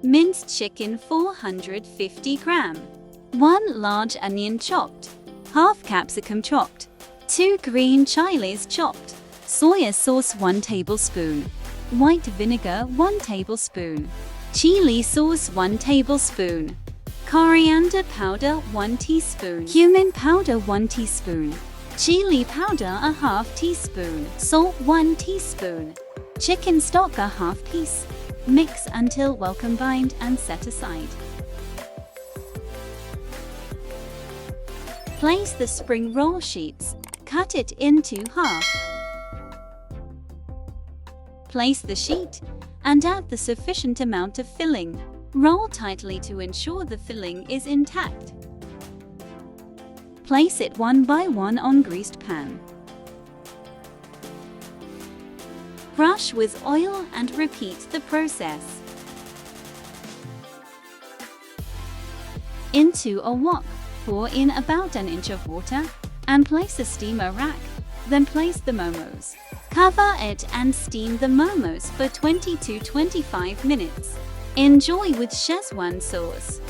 Minced chicken 450 gram. 1 large onion chopped. Half capsicum chopped. 2 green chilies chopped. Soya sauce 1 tablespoon. White vinegar 1 tablespoon. Chili sauce 1 tablespoon. Coriander powder 1 teaspoon. Cumin powder 1 teaspoon. Chili powder a half teaspoon. Salt 1 teaspoon. Chicken stock a half piece. Mix until well combined and set aside. Place the spring roll sheets. Cut it into half. Place the sheet and add the sufficient amount of filling. Roll tightly to ensure the filling is intact. Place it one by one on greased pan. Brush with oil and repeat the process. Into a wok, pour in about an inch of water and place a steamer rack. Then place the momos. Cover it and steam the momos for 20 to 25 minutes. Enjoy with Szechuan sauce.